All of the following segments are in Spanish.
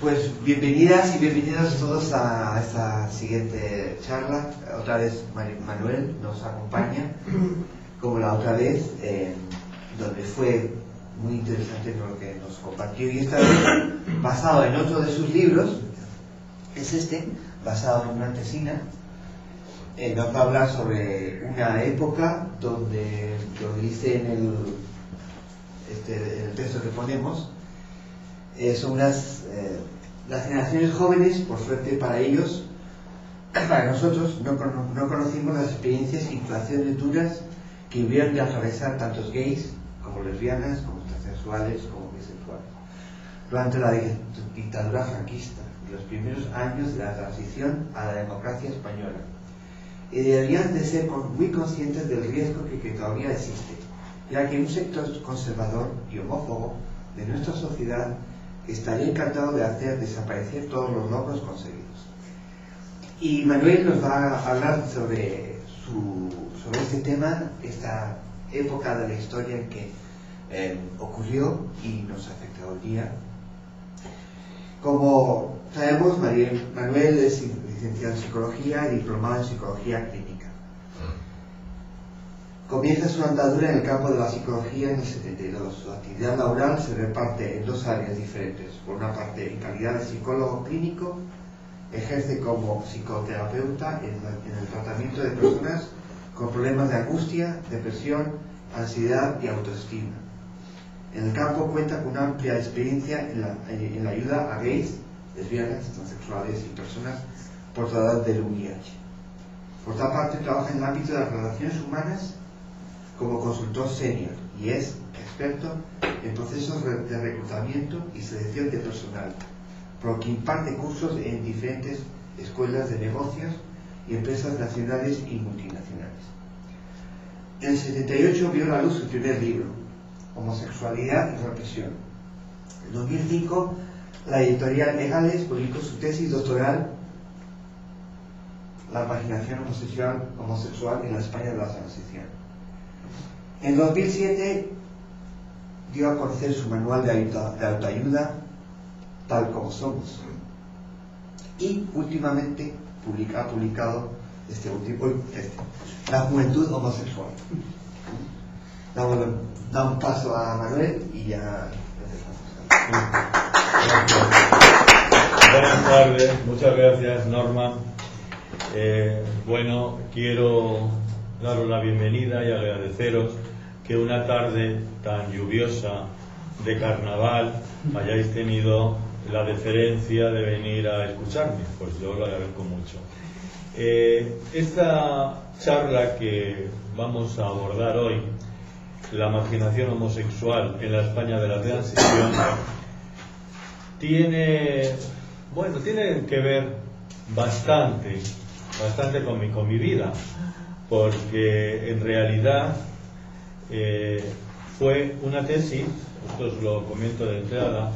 Pues bienvenidas y bienvenidos todos a esta siguiente charla. Otra vez Manuel nos acompaña, como la otra vez, donde fue muy interesante lo que nos compartió. Y esta vez, basado en otro de sus libros, es basado en una tesina, nos va a hablar sobre una época donde, lo dice en el texto que ponemos, son las generaciones jóvenes, por suerte para ellos, para nosotros, no conocimos las experiencias y situaciones duras que hubieron de atravesar tantos gays como lesbianas, como transexuales, como bisexuales durante la dictadura franquista y los primeros años de la transición a la democracia española, y deberían de ser muy conscientes del riesgo que todavía existe, ya que un sector conservador y homófobo de nuestra sociedad estaría encantado de hacer desaparecer todos los logros conseguidos. Y Manuel nos va a hablar sobre este tema, esta época de la historia en que ocurrió y nos afectó hoy día. Como sabemos, Manuel es licenciado en Psicología y diplomado en Psicología Clínica. Comienza su andadura en el campo de la psicología en el 72. Su actividad laboral se reparte en dos áreas diferentes. Por una parte, en calidad de psicólogo clínico, ejerce como psicoterapeuta en el tratamiento de personas con problemas de angustia, depresión, ansiedad y autoestima. En el campo cuenta con una amplia experiencia en la ayuda a gays, lesbianas, transexuales y personas portadoras del VIH. Por otra parte, trabaja en el ámbito de las relaciones humanas como consultor senior y es experto en procesos de reclutamiento y selección de personal, por lo que imparte cursos en diferentes escuelas de negocios y empresas nacionales y multinacionales. En el 78 vio la luz su primer libro, Homosexualidad y Represión. En 2005, la editorial Egales publicó su tesis doctoral, La marginación homosexual en la España de la transición. En 2007 dio a conocer su manual de autoayuda, Tal como somos. Y últimamente ha publicado La juventud homosexual. Da un paso a Manuel y ya empezamos. Buenas tardes, muchas gracias Norma. Bueno, quiero daros la bienvenida y agradeceros que una tarde tan lluviosa de carnaval hayáis tenido la deferencia de venir a escucharme, pues yo lo agradezco mucho. Esta charla que vamos a abordar hoy, la marginación homosexual en la España de la transición, tiene que ver bastante con mi vida, porque en realidad fue una tesis, esto os lo comento de entrada,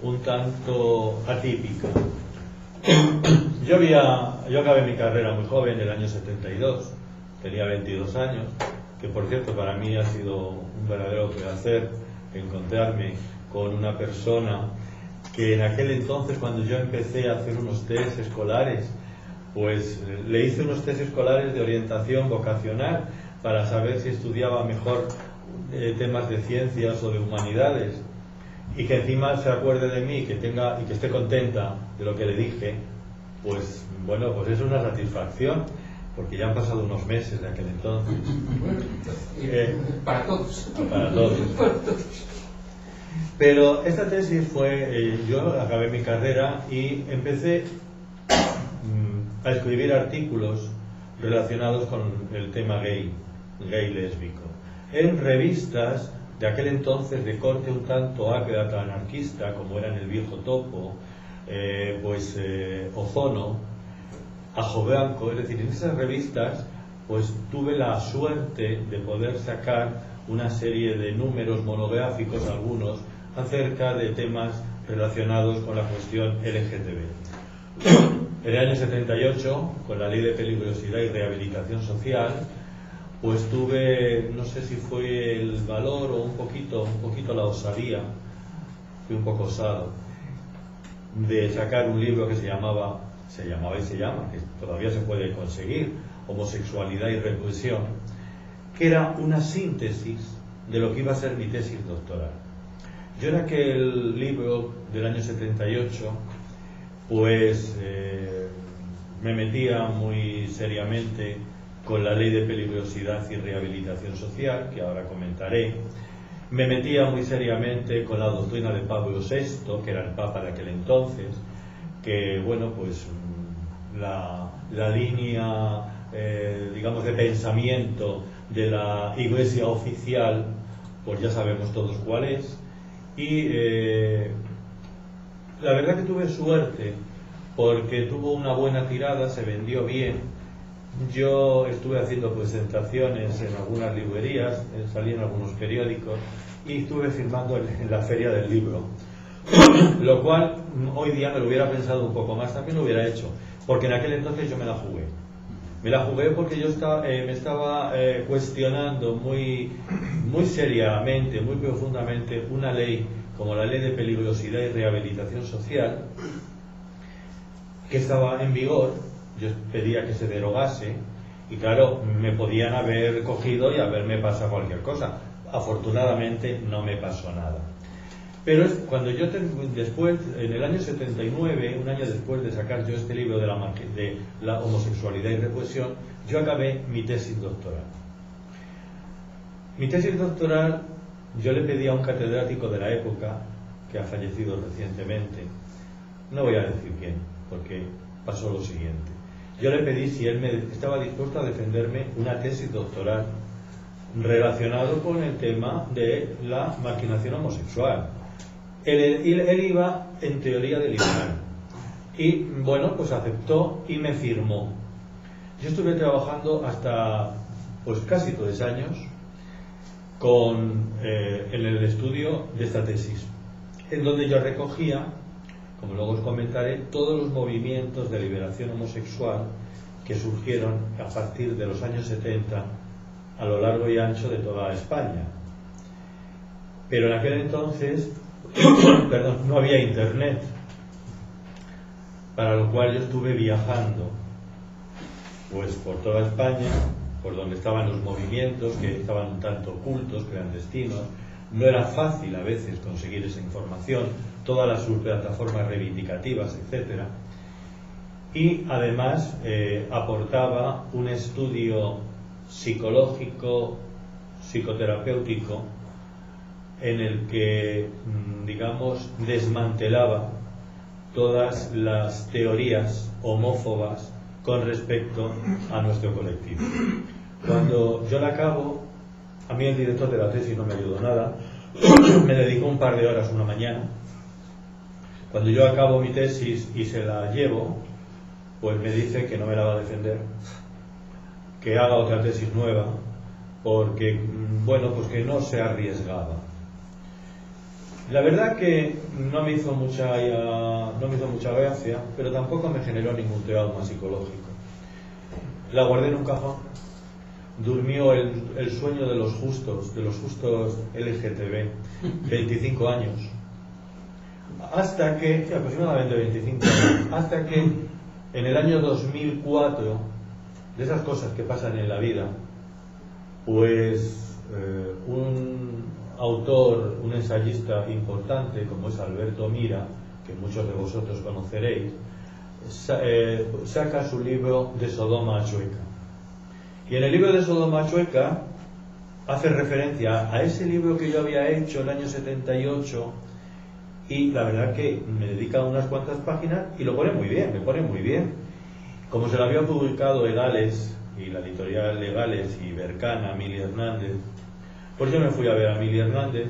un tanto atípica. Yo acabé mi carrera muy joven, en el año 72, tenía 22 años, que por cierto para mí ha sido un verdadero placer encontrarme con una persona que en aquel entonces, cuando yo empecé a hacer unos test escolares, pues le hice unos test escolares de orientación vocacional para saber si estudiaba mejor temas de ciencias o de humanidades, y que encima se acuerde de mí y que esté contenta de lo que le dije, pues bueno, pues es una satisfacción, porque ya han pasado unos meses de aquel entonces. Para todos. Para todos. Pero esta tesis fue, yo acabé mi carrera y empecé a escribir artículos relacionados con el tema gay lésbico, en revistas de aquel entonces de corte un tanto ácrata anarquista, como eran El Viejo Topo, Ozono, Ajo Blanco. Es decir, en esas revistas pues tuve la suerte de poder sacar una serie de números monográficos, algunos, acerca de temas relacionados con la cuestión LGTB. En el año 78, con la Ley de Peligrosidad y Rehabilitación Social, pues tuve, no sé si fue el valor o un poquito la osadía, fui un poco osado, de sacar un libro que se llamaba y se llama, que todavía se puede conseguir, Homosexualidad y Represión, que era una síntesis de lo que iba a ser mi tesis doctoral. Yo en aquel libro del año 78, pues me metía muy seriamente con la ley de peligrosidad y rehabilitación social, que ahora comentaré. Me metía muy seriamente con la doctrina de Pablo VI, que era el Papa de aquel entonces, que, bueno, pues la línea, digamos, de pensamiento de la Iglesia oficial, pues ya sabemos todos cuál es. Y la verdad que tuve suerte, porque tuvo una buena tirada, se vendió bien. Yo estuve haciendo presentaciones en algunas librerías, salí en algunos periódicos y estuve firmando en la Feria del Libro, lo cual hoy día me lo hubiera pensado un poco más, también lo hubiera hecho, porque en aquel entonces yo me la jugué. Me la jugué porque yo me estaba cuestionando muy seriamente, muy profundamente una ley como la Ley de Peligrosidad y Rehabilitación Social, que estaba en vigor. Yo pedía que se derogase y claro, me podían haber cogido y haberme pasado cualquier cosa. Afortunadamente no me pasó nada. Pero cuando yo después, en el año 79, un año después de sacar yo este libro de la homosexualidad y represión, yo acabé mi tesis doctoral. Mi tesis doctoral yo le pedí a un catedrático de la época, que ha fallecido recientemente, no voy a decir quién, porque pasó lo siguiente. Yo le pedí si él estaba dispuesto a defenderme una tesis doctoral relacionado con el tema de la marginación homosexual. Él iba en teoría de liberal y bueno, pues aceptó y me firmó. Yo estuve trabajando hasta pues casi 3 años en el estudio de esta tesis, en donde yo recogía, como luego os comentaré, todos los movimientos de liberación homosexual que surgieron a partir de los años 70 a lo largo y ancho de toda España. Pero en aquel entonces perdón, no había internet, para lo cual yo estuve viajando pues por toda España, por donde estaban los movimientos que estaban un tanto ocultos, clandestinos. No era fácil a veces conseguir esa información, todas las subplataformas reivindicativas, etcétera. Y además aportaba un estudio psicológico, psicoterapéutico, en el que, digamos, desmantelaba todas las teorías homófobas con respecto a nuestro colectivo. Cuando yo la acabo, a mí el director de la tesis no me ayudó nada, me dedicó un par de horas una mañana. Cuando yo acabo mi tesis y se la llevo, pues me dice que no me la va a defender, que haga otra tesis nueva, porque, bueno, pues que no se arriesgaba. La verdad que no me hizo mucha gracia, pero tampoco me generó ningún trauma psicológico. La guardé en un cajón. Durmió el sueño de los justos LGTB, 25 años. Hasta que, aproximadamente 25 años, hasta que en el año 2004, de esas cosas que pasan en la vida, pues un autor, un ensayista importante como es Alberto Mira, que muchos de vosotros conoceréis, saca su libro de Sodoma Chueca. Y en el libro de Sodoma Chueca hace referencia a ese libro que yo había hecho el año 78, y la verdad que me dedica unas cuantas páginas y lo pone muy bien, me pone muy bien. Como se lo había publicado Egales y la editorial Legales y Bercana, Emilia Hernández, pues yo me fui a ver a Emilia Hernández.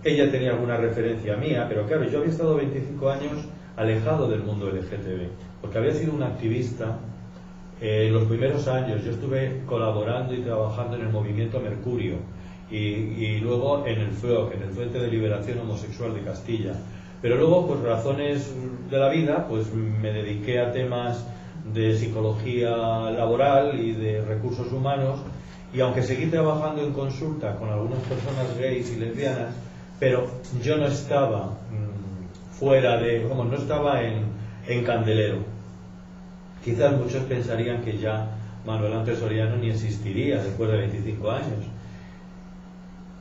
Ella tenía alguna referencia mía, pero claro, yo había estado 25 años alejado del mundo LGTB, porque había sido un activista. En los primeros años yo estuve colaborando y trabajando en el movimiento Mercurio y luego en el FROC, en el Frente de Liberación Homosexual de Castilla. Pero luego, por razones de la vida, pues me dediqué a temas de psicología laboral y de recursos humanos, y aunque seguí trabajando en consulta con algunas personas gays y lesbianas, pero yo no estaba fuera de, como no estaba en candelero. Quizás muchos pensarían que ya Manuel Ángel Soriano ni existiría después de 25 años.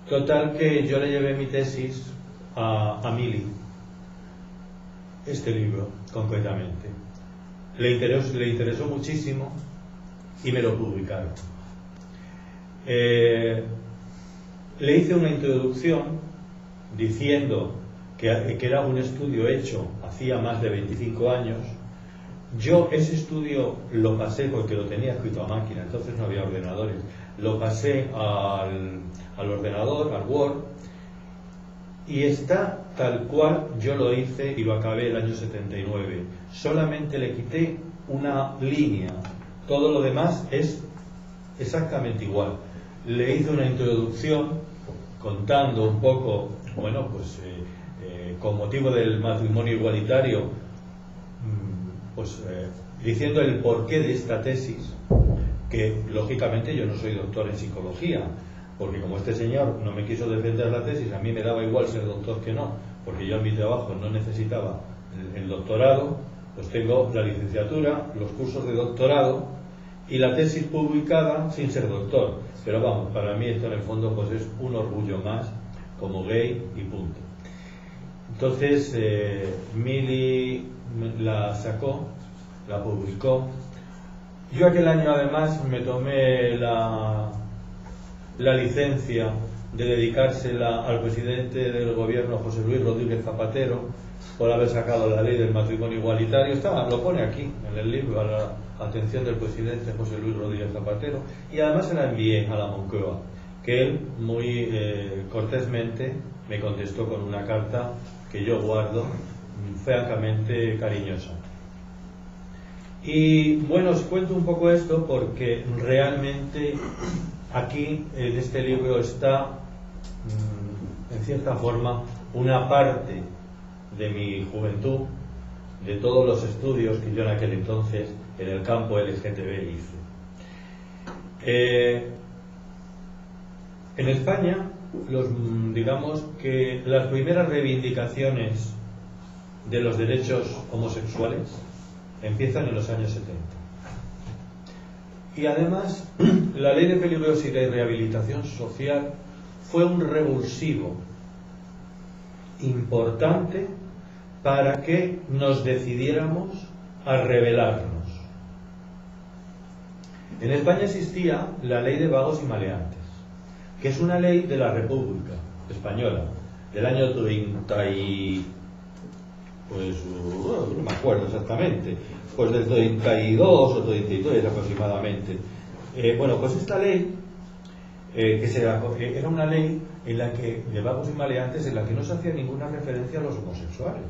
Total, que yo le llevé mi tesis a Mili, este libro concretamente. Le interesó muchísimo y me lo publicaron. Le hice una introducción diciendo que era un estudio hecho hacía más de 25 años. Yo ese estudio lo pasé, porque lo tenía escrito a máquina, entonces no había ordenadores, lo pasé al ordenador, al Word, y está tal cual yo lo hice y lo acabé el año 79. Solamente le quité una línea, todo lo demás es exactamente igual. Le hice una introducción contando un poco, bueno, pues con motivo del matrimonio igualitario, pues diciendo el porqué de esta tesis, que lógicamente yo no soy doctor en psicología, porque como este señor no me quiso defender la tesis, a mí me daba igual ser doctor que no, porque yo en mi trabajo no necesitaba el doctorado, pues tengo la licenciatura, los cursos de doctorado y la tesis publicada sin ser doctor. Pero vamos, para mí esto en el fondo pues es un orgullo más como gay y punto. Entonces Mili la sacó, la publicó. Yo aquel año además me tomé la licencia de dedicársela al presidente del gobierno, José Luis Rodríguez Zapatero, por haber sacado la ley del matrimonio igualitario. Lo pone aquí en el libro, a la atención del presidente José Luis Rodríguez Zapatero, y además se la envié a la Moncloa, que él muy cortésmente me contestó con una carta que yo guardo, francamente cariñosa. Y bueno, os cuento un poco esto porque realmente aquí en este libro está, en cierta forma, una parte de mi juventud, de todos los estudios que yo en aquel entonces en el campo LGTB hice. En España, digamos que las primeras reivindicaciones de los derechos homosexuales empiezan en los años 70. Y además, la Ley de Peligrosidad y Rehabilitación Social fue un revulsivo importante para que nos decidiéramos a rebelarnos. En España existía la Ley de Vagos y Maleantes, que es una ley de la República Española del año 30 y... pues no me acuerdo exactamente, pues del 32 o 33 aproximadamente. Bueno, pues esta ley era una ley en la que, de vagos y maleantes, en la que no se hacía ninguna referencia a los homosexuales.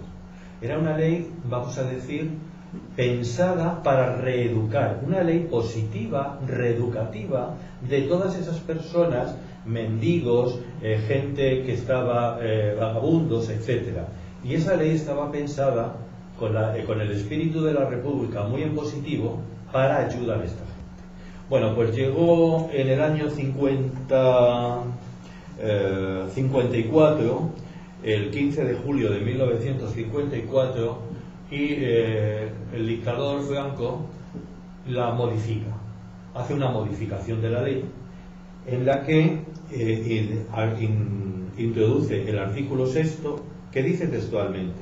Era una ley, vamos a decir, pensada para reeducar, una ley positiva, reeducativa de todas esas personas, mendigos, gente que estaba vagabundos, etcétera. Y esa ley estaba pensada con el espíritu de la República muy en positivo para ayudar a esta gente. Bueno, pues llegó en el año 54, el 15 de julio de 1954, y el dictador Franco la modifica, hace una modificación de la ley en la que introduce el artículo 6, que dice textualmente: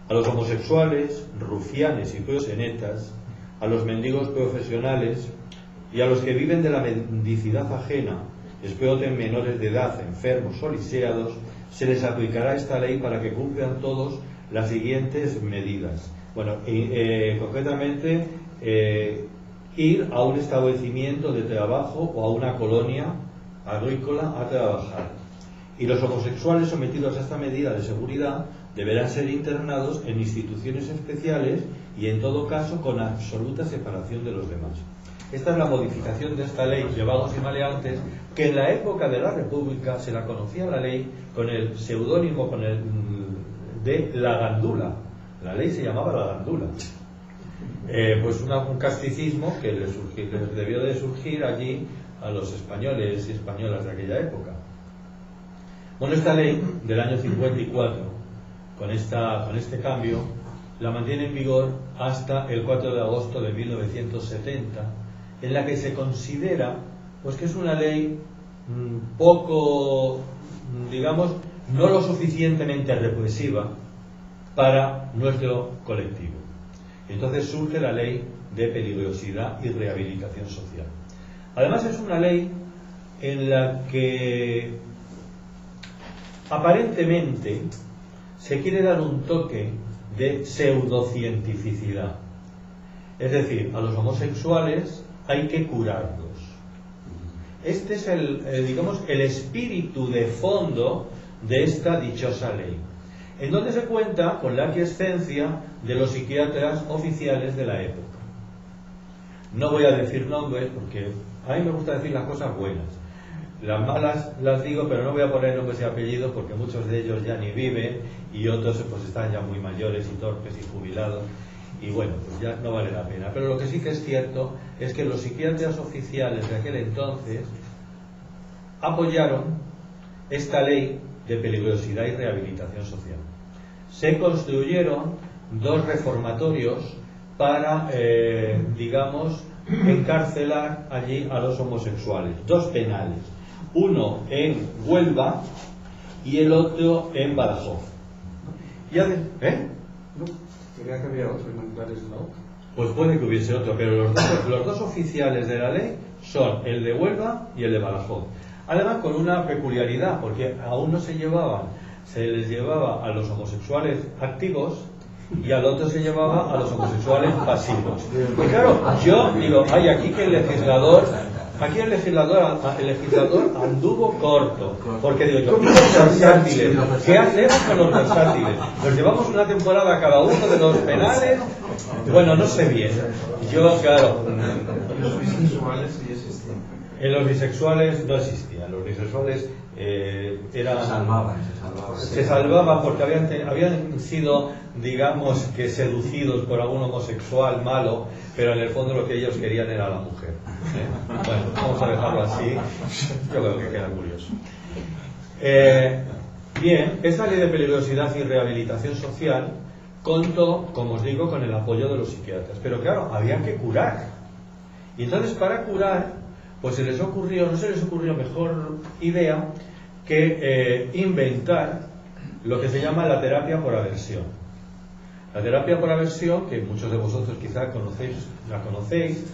a los homosexuales, rufianes y proxenetas, a los mendigos profesionales y a los que viven de la mendicidad ajena, exploten menores de edad, enfermos o lisiados, se les aplicará esta ley para que cumplan todos las siguientes medidas. Bueno, concretamente, ir a un establecimiento de trabajo o a una colonia agrícola a trabajar. Y los homosexuales sometidos a esta medida de seguridad deberán ser internados en instituciones especiales y en todo caso con absoluta separación de los demás. Esta es la modificación de esta ley de vagos y maleantes, que en la época de la República se la conocía la ley con el seudónimo de la gandula. La ley se llamaba la gandula. Pues un casticismo que les debió de surgir allí a los españoles y españolas de aquella época. Bueno, esta ley del año 54 con este cambio, la mantiene en vigor hasta el 4 de agosto de 1970, en la que se considera pues que es una ley poco, digamos, no lo suficientemente represiva para nuestro colectivo. Entonces surge la ley de peligrosidad y rehabilitación social. Además es una ley en la que aparentemente se quiere dar un toque de pseudocientificidad. Es decir, a los homosexuales hay que curarlos. Este es digamos, el espíritu de fondo de esta dichosa ley, en donde se cuenta con la aquiescencia de los psiquiatras oficiales de la época. No voy a decir nombres porque a mí me gusta decir las cosas buenas. Las malas las digo, pero no voy a poner nombres y apellidos porque muchos de ellos ya ni viven y otros pues están ya muy mayores y torpes y jubilados y bueno, pues ya no vale la pena. Pero lo que sí que es cierto es que los psiquiatras oficiales de aquel entonces apoyaron esta ley de peligrosidad y rehabilitación social. Se construyeron 2 reformatorios para, digamos, encarcelar allí a los homosexuales, 2 penales, uno en Huelva y el otro en Badajoz. No, creía que había otro en Manzanares de la Oca. Pues puede que hubiese otro, pero los dos oficiales de la ley son el de Huelva y el de Badajoz. Además con una peculiaridad, porque aún no se les llevaba a los homosexuales activos y al otro se llevaba a los homosexuales pasivos. Y claro, yo digo, ay, aquí que el legislador anduvo corto, porque digo yo, los versátiles, ¿qué hacemos con los versátiles? ¿Nos llevamos una temporada cada uno de los penales? Bueno, no sé bien. Yo, claro, Los bisexuales sí existían. en los bisexuales no existían. Los bisexuales se salvaban porque habían sido, digamos, que seducidos por algún homosexual malo, pero en el fondo lo que ellos querían era la mujer. Bueno, vamos a dejarlo así. Yo creo que queda curioso. Bien, esta ley de peligrosidad y rehabilitación social contó, como os digo, con el apoyo de los psiquiatras, pero claro, había que curar. Y entonces para curar, pues no se les ocurrió mejor idea que inventar lo que se llama la terapia por aversión. La terapia por aversión, que muchos de vosotros quizá la conocéis,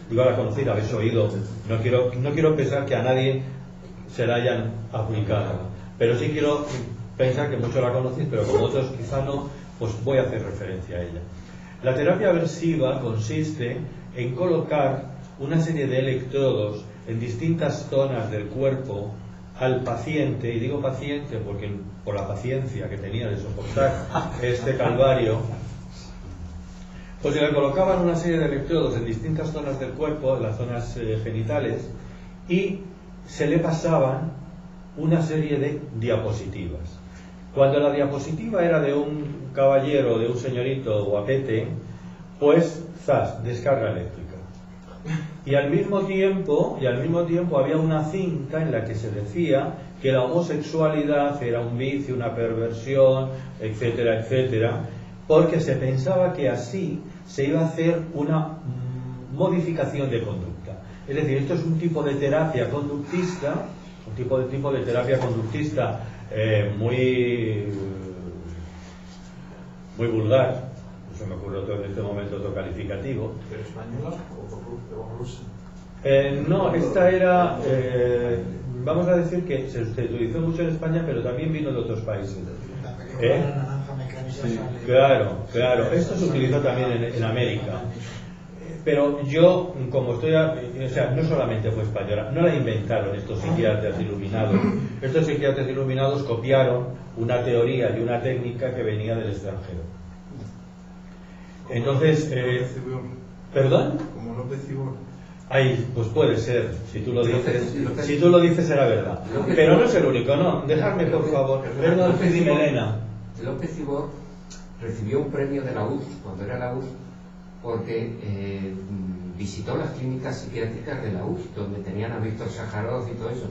habéis oído, no quiero pensar que a nadie se la hayan aplicado, pero sí quiero pensar que muchos la conocéis, pero como otros quizá no, pues voy a hacer referencia a ella. La terapia aversiva consiste en colocar una serie de electrodos en distintas zonas del cuerpo al paciente, y digo paciente porque por la paciencia que tenía de soportar este calvario, pues le colocaban una serie de electrodos en distintas zonas del cuerpo, en las zonas genitales, y se le pasaban una serie de diapositivas. Cuando la diapositiva era de un caballero, de un señorito guapete, pues ¡zas!, descarga eléctrica. Y al mismo tiempo había una cinta en la que se decía que la homosexualidad era un vicio, una perversión, etcétera, etcétera, porque se pensaba que así se iba a hacer una modificación de conducta. Es decir, esto es un tipo de terapia conductista, muy vulgar. No se me ocurre en este momento otro calificativo. ¿Pero española o rusa? No, esta era, vamos a decir que se utilizó mucho en España, pero también vino de otros países. Sí, claro, esto se utilizó también en América. Pero yo, como no solamente fue española, no la inventaron estos psiquiatras iluminados. Estos psiquiatras iluminados copiaron una teoría y una técnica que venía del extranjero. Entonces, ¿perdón? Como López Ibor. Ay, pues puede ser, si tú lo dices será verdad. Pero no es el único, no. Dejadme, por favor. Perdón, dime, Elena. López Ibor recibió un premio de la URSS, cuando era la URSS, porque visitó las clínicas psiquiátricas de la URSS, donde tenían a Víctor Sájarov y todo eso.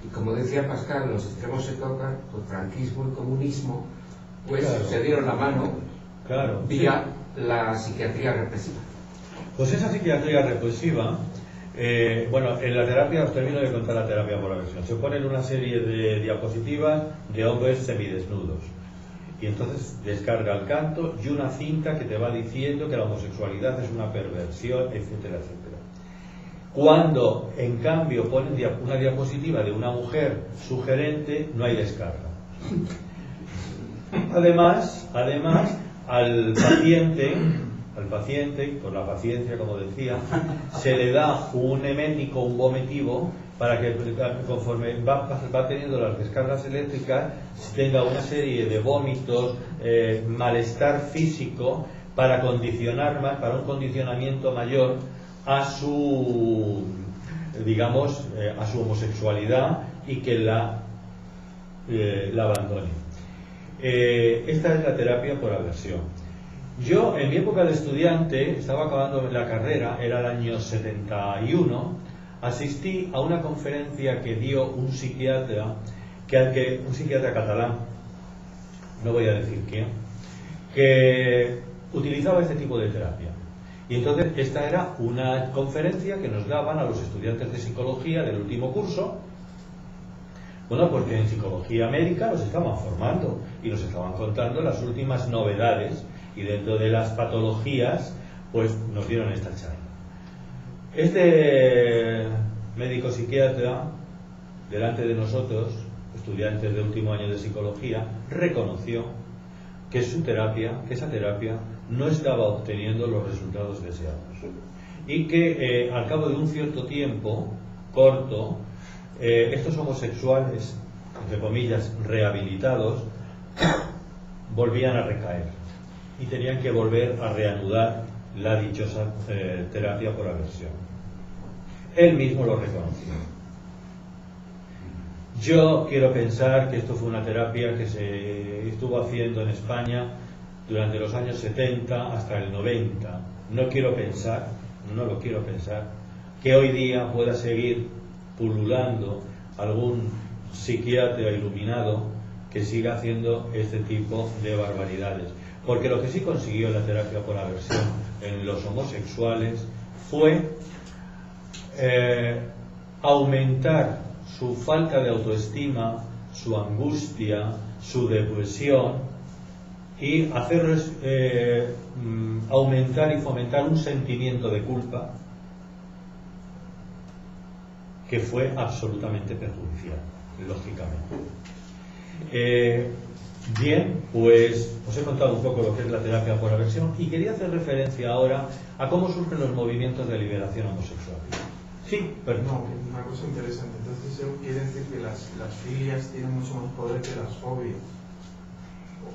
Y como decía Pascal, los extremos se tocan, pues franquismo y comunismo, pues Claro. se dieron la mano Claro. vía la psiquiatría represiva. Pues esa psiquiatría represiva, bueno, en la terapia, os termino de contar la terapia por aversión. Se ponen una serie de diapositivas de hombres semidesnudos. Y entonces descarga el canto y una cinta que te va diciendo que la homosexualidad es una perversión, etcétera, etcétera. Cuando, en cambio, ponen una diapositiva de una mujer sugerente, no hay descarga. Además, al paciente, por la paciencia, como decía, se le da un emético, un vomitivo, para que conforme va teniendo las descargas eléctricas tenga una serie de vómitos, malestar físico, para condicionar más, para un condicionamiento mayor a su, digamos, a su homosexualidad y que la abandone. Esta es la terapia por aversión. Yo, en mi época de estudiante, estaba acabando la carrera, era el año 71, asistí a una conferencia que dio un psiquiatra catalán, no voy a decir quién, que utilizaba este tipo de terapia. Y entonces esta era una conferencia que nos daban a los estudiantes de psicología del último curso. Bueno, porque en psicología médica los estaban formando y nos estaban contando las últimas novedades, y dentro de las patologías pues nos dieron esta charla. Este médico psiquiatra, delante de nosotros, estudiantes de último año de psicología, reconoció que esa terapia no estaba obteniendo los resultados deseados y que al cabo de un cierto tiempo corto, estos homosexuales, entre comillas, rehabilitados, volvían a recaer y tenían que volver a reanudar la dichosa terapia por aversión. Él mismo lo reconoció. Yo quiero pensar que esto fue una terapia que se estuvo haciendo en España durante los años 70 hasta el 90. No lo quiero pensar, que hoy día pueda seguir pululando algún psiquiatra iluminado que siga haciendo este tipo de barbaridades. Porque lo que sí consiguió la terapia por aversión en los homosexuales fue aumentar su falta de autoestima, su angustia, su depresión, y hacerles aumentar y fomentar un sentimiento de culpa que fue absolutamente perjudicial, lógicamente. Bien, pues os he contado un poco lo que es la terapia por aversión y quería hacer referencia ahora a cómo surgen los movimientos de liberación homosexual. Sí, pero no, una cosa interesante. Entonces eso quiere decir que las filias tienen mucho más poder que las fobias.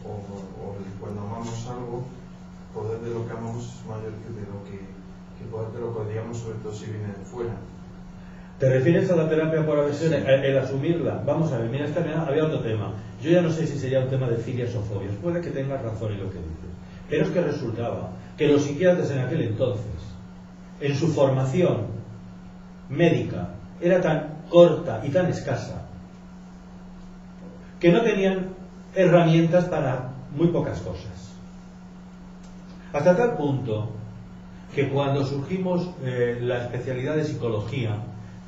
O cuando amamos algo, el poder de lo que amamos es mayor que de lo que poder de lo que odiamos, sobre todo si viene de fuera. ¿Te refieres a la terapia por aversión, el asumirla? Vamos a ver, mira, había otro tema. Yo ya no sé si sería un tema de filias o fobias. Puede que tengas razón en lo que dices. Pero es que resultaba que los psiquiatras en aquel entonces, en su formación médica, era tan corta y tan escasa que no tenían herramientas para muy pocas cosas. Hasta tal punto que cuando surgimos la especialidad de psicología,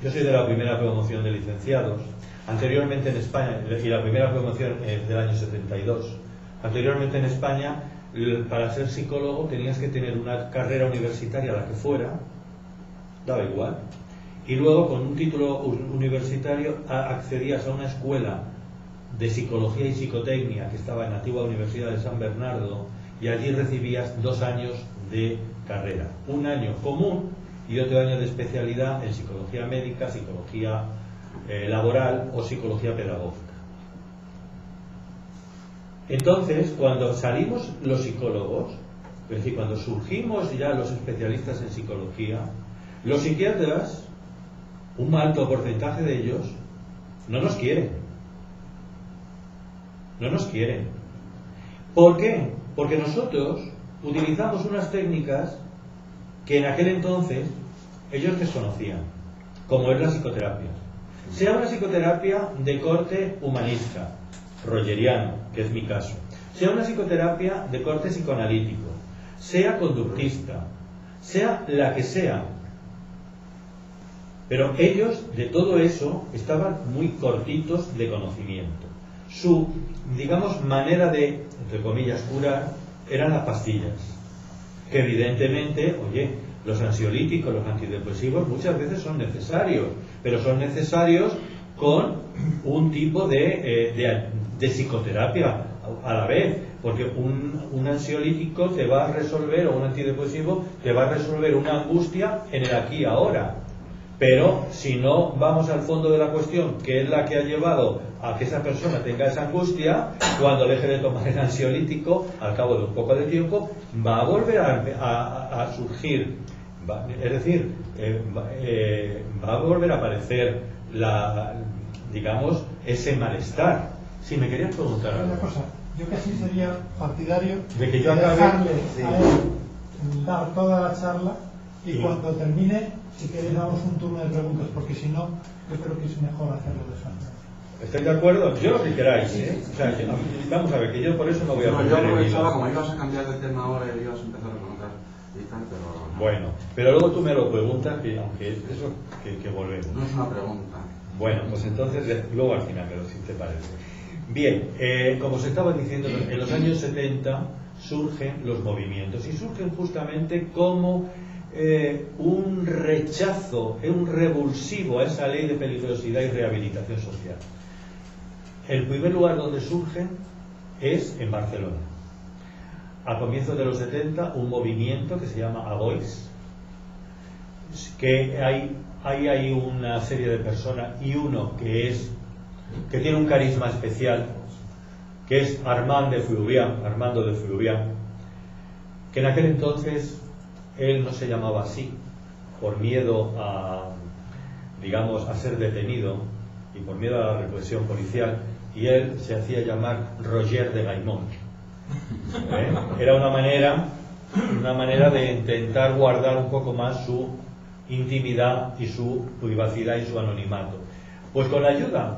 yo soy de la primera promoción de licenciados, anteriormente en España, y la primera promoción es del año 72, anteriormente en España, para ser psicólogo tenías que tener una carrera universitaria, la que fuera, daba igual, y luego con un título universitario accedías a una escuela de psicología y psicotecnia que estaba en la antigua Universidad de San Bernardo, y allí recibías 2 años de carrera, un año común y otro año de especialidad en psicología médica, psicología laboral o psicología pedagógica. Entonces, cuando salimos los psicólogos, es decir, cuando surgimos ya los especialistas en psicología, los psiquiatras, un alto porcentaje de ellos, no nos quieren. No nos quieren. ¿Por qué? Porque nosotros utilizamos unas técnicas que en aquel entonces ellos desconocían, como es la psicoterapia. Sea una psicoterapia de corte humanista, rogeriano, que es mi caso, sea una psicoterapia de corte psicoanalítico, sea conductista, sea la que sea. Pero ellos, de todo eso, estaban muy cortitos de conocimiento. Su, digamos, manera de, entre comillas, curar, eran las pastillas. Que evidentemente, oye, los ansiolíticos, los antidepresivos, muchas veces son necesarios, pero son necesarios con un tipo de psicoterapia a la vez, porque un ansiolítico te va a resolver, o un antidepresivo te va a resolver una angustia en el aquí y ahora. Pero si no vamos al fondo de la cuestión, que es la que ha llevado a que esa persona tenga esa angustia, cuando deje de tomar el ansiolítico, al cabo de un poco de tiempo, va a volver a surgir, es decir, va a volver a aparecer digamos, ese malestar. Si me querías preguntar algo. Una cosa, yo casi sería partidario de que yo dejarle sí, a él dar toda la charla y sí, cuando termine, si queréis damos un turno de preguntas, porque si no, yo creo que es mejor hacerlo de esa manera. ¿Estáis de acuerdo? Yo lo que queráis, ¿eh? O sea, vamos a ver, que yo por eso no voy a No, yo perder el aprovechaba, hilo. como ibas a cambiar de tema ahora y ibas a empezar a preguntar y tal, pero... Bueno, pero luego tú me lo preguntas, que aunque eso que volvemos. No es una pregunta. Bueno, pues entonces luego al final, pero si te parece. Bien, como se estaba diciendo, en los años 70 surgen los movimientos y surgen justamente como un rechazo, un revulsivo a esa ley de peligrosidad y rehabilitación social. El primer lugar donde surgen es en Barcelona. A comienzos de los 70, un movimiento que se llama AVOIS, que hay una serie de personas y uno que tiene un carisma especial, que es Armando de Fluvià, que en aquel entonces él no se llamaba así por miedo a, digamos, a ser detenido y por miedo a la represión policial, y él se hacía llamar Roger de Gaimont. Era una manera de intentar guardar un poco más su intimidad y su privacidad y su anonimato. Pues con la ayuda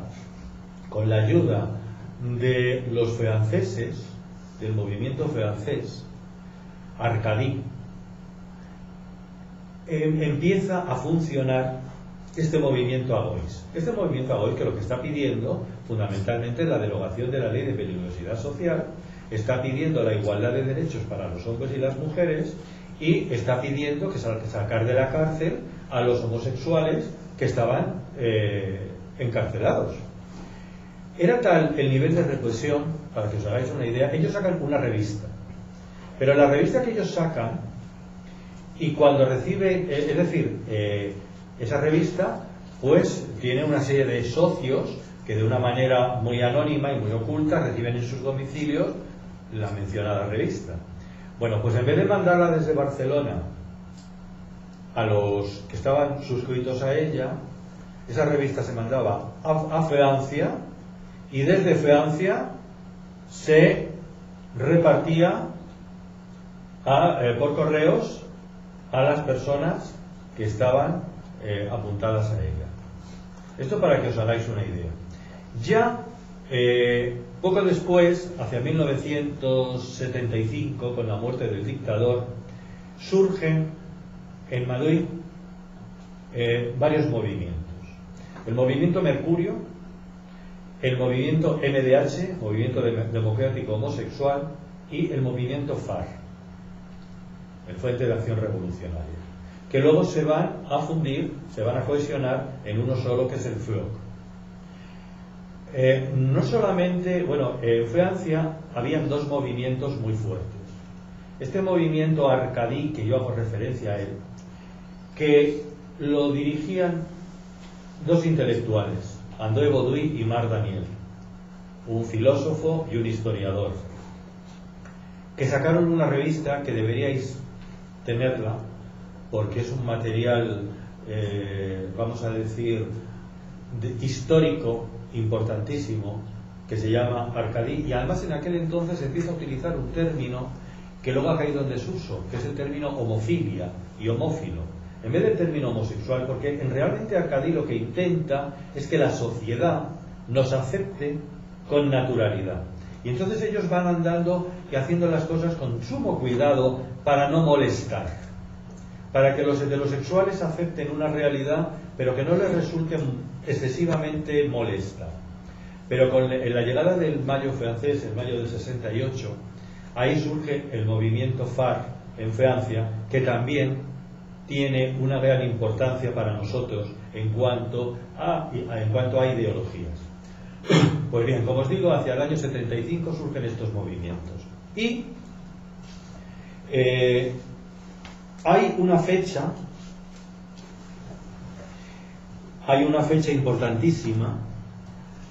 de los franceses, del movimiento francés, Arcadie, empieza a funcionar este movimiento AVOIS. Este movimiento AVOIS, que lo que está pidiendo fundamentalmente es la derogación de la ley de peligrosidad social, está pidiendo la igualdad de derechos para los hombres y las mujeres, y está pidiendo que sacar de la cárcel a los homosexuales que estaban encarcelados. Era tal el nivel de represión, para que os hagáis una idea, ellos sacan una revista, pero la revista que ellos sacan, y cuando recibe, es decir, esa revista pues tiene una serie de socios que de una manera muy anónima y muy oculta reciben en sus domicilios la mencionada revista. Bueno, pues en vez de mandarla desde Barcelona a los que estaban suscritos a ella, esa revista se mandaba a Francia, y desde Francia se repartía por correos a las personas que estaban apuntadas a ella. Esto para que os hagáis una idea. Ya poco después, hacia 1975, con la muerte del dictador, surgen en Madrid varios movimientos. El movimiento Mercurio, el movimiento MDH, Movimiento Democrático Homosexual, y el movimiento FAR, el Frente de Acción Revolucionaria, que luego se van a fundir, se van a cohesionar en uno solo, que es el FLOC. No solamente, bueno, en Francia habían dos movimientos muy fuertes. Este movimiento Arcadie, que yo hago referencia a él, que lo dirigían dos intelectuales, André Bauduin y Marc Daniel, un filósofo y un historiador, que sacaron una revista que deberíais tenerla, porque es un material, vamos a decir, histórico importantísimo, que se llama Arcadie, y además en aquel entonces se empieza a utilizar un término que luego ha caído en desuso, que es el término homofilia y homófilo, en vez del término homosexual, porque realmente Arcadie lo que intenta es que la sociedad nos acepte con naturalidad, Y entonces ellos van andando y haciendo las cosas con sumo cuidado para no molestar, para que los heterosexuales acepten una realidad, pero que no les resulte excesivamente molesta. Pero con la llegada del Mayo francés, el Mayo del 68, ahí surge el movimiento FARC en Francia, que también tiene una gran importancia para nosotros en cuanto a ideologías. Pues bien, como os digo, hacia el año 75 surgen estos movimientos. Y hay una fecha importantísima,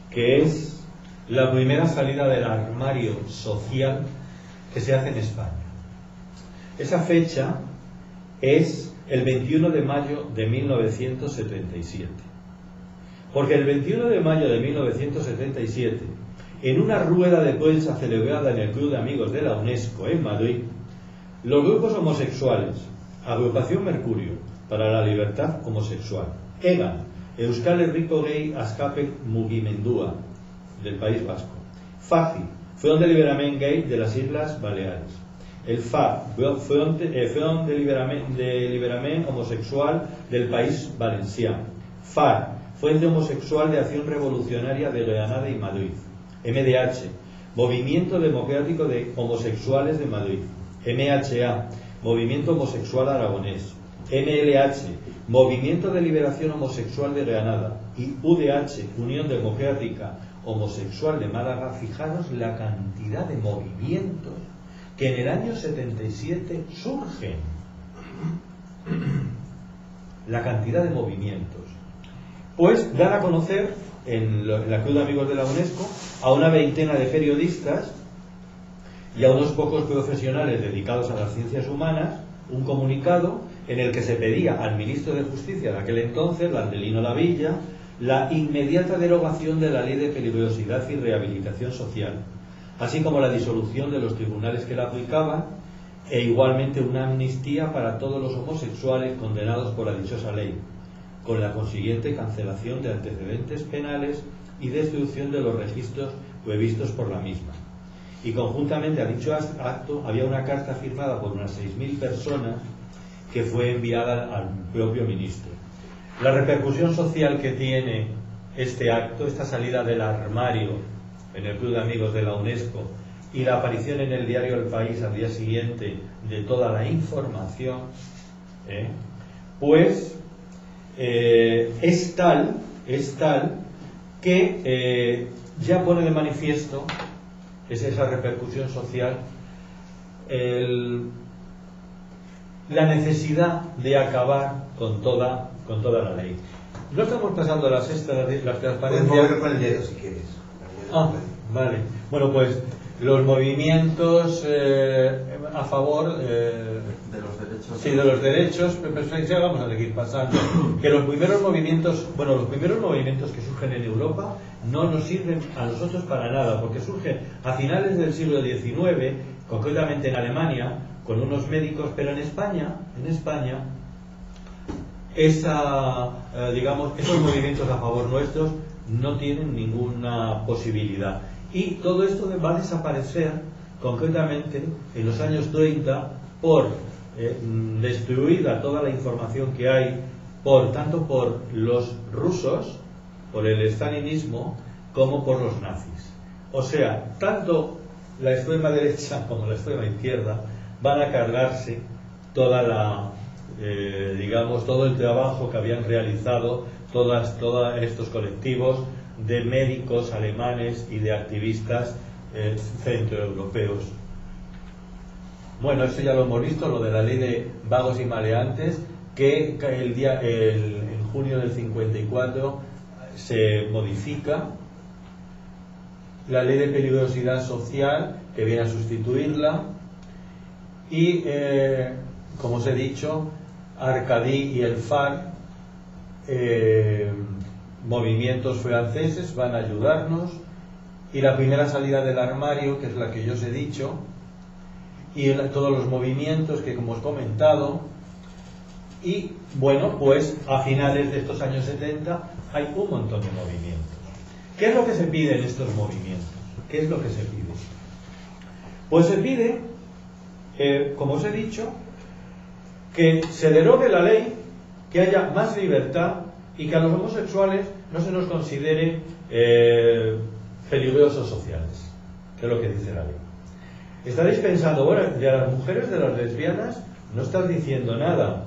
que es la primera salida del armario social que se hace en España. Esa fecha es el 21 de mayo de 1977. Porque el 21 de mayo de 1977, en una rueda de prensa celebrada en el Club de Amigos de la UNESCO en Madrid, los grupos homosexuales, Agrupación Mercurio para la Libertad Homosexual, EGA, Euskal Herriko Gay Askapen Mugimendua, del País Vasco, FACI, Front de Liberament Gay de las Islas Baleares, el FAB, Front de Liberament Homosexual del País Valenciano, FAR, Frente Homosexual de Acción Revolucionaria de Granada y Madrid, MDH, Movimiento Democrático de Homosexuales de Madrid, MHA, Movimiento Homosexual Aragonés, MLH, Movimiento de Liberación Homosexual de Granada, y UDH, Unión Democrática Homosexual de Málaga. Fijaros la cantidad de movimientos que en el año 77 surgen. La cantidad de movimientos. Pues dan a conocer en la Club de Amigos de la UNESCO a una veintena de periodistas y a unos pocos profesionales dedicados a las ciencias humanas un comunicado en el que se pedía al ministro de Justicia de aquel entonces, Landelino Lavilla, la inmediata derogación de la Ley de Peligrosidad y Rehabilitación Social, así como la disolución de los tribunales que la aplicaban, e igualmente una amnistía para todos los homosexuales condenados por la dichosa ley, con la consiguiente cancelación de antecedentes penales y destrucción de los registros previstos por la misma. Y conjuntamente a dicho acto había una carta firmada por unas 6.000 personas que fue enviada al propio ministro. La repercusión social que tiene este acto, esta salida del armario en el Club de Amigos de la UNESCO y la aparición en el diario El País al día siguiente de toda la información, pues es tal que ya pone de manifiesto esa repercusión social, la necesidad de acabar con toda la ley. No estamos pasando las transparencias. Puedes con el dedo si quieres. Vale. Bueno, pues los movimientos a favor de los derechos. Sí, de los derechos, pero ya vamos a seguir pasando. Que los primeros movimientos que surgen en Europa no nos sirven a nosotros para nada, porque surgen a finales del siglo XIX, concretamente en Alemania, con unos médicos, pero en España, esos movimientos a favor nuestros no tienen ninguna posibilidad. Y todo esto va a desaparecer concretamente en los años 30 por destruida toda la información que hay tanto por los rusos, por el stalinismo, como por los nazis. O sea, tanto la extrema derecha como la extrema izquierda van a cargarse todo el trabajo que habían realizado todos estos colectivos de médicos alemanes y de activistas centroeuropeos. Bueno, eso ya lo hemos visto, lo de la ley de vagos y maleantes, que en junio del 54 se modifica la ley de peligrosidad social, que viene a sustituirla, y como os he dicho, Arcadí y el FARC, movimientos franceses, van a ayudarnos, y la primera salida del armario, que es la que yo os he dicho, y todos los movimientos que como os he comentado. Y bueno, pues a finales de estos años 70 hay un montón de movimientos. ¿Qué es lo que se pide en estos movimientos? ¿Qué es lo que se pide? Pues se pide, como os he dicho, que se derogue la ley, que haya más libertad y que a los homosexuales no se nos considere peligrosos sociales, que es lo que dice la ley. Estaréis pensando, bueno, de las mujeres, de las lesbianas, no estás diciendo nada.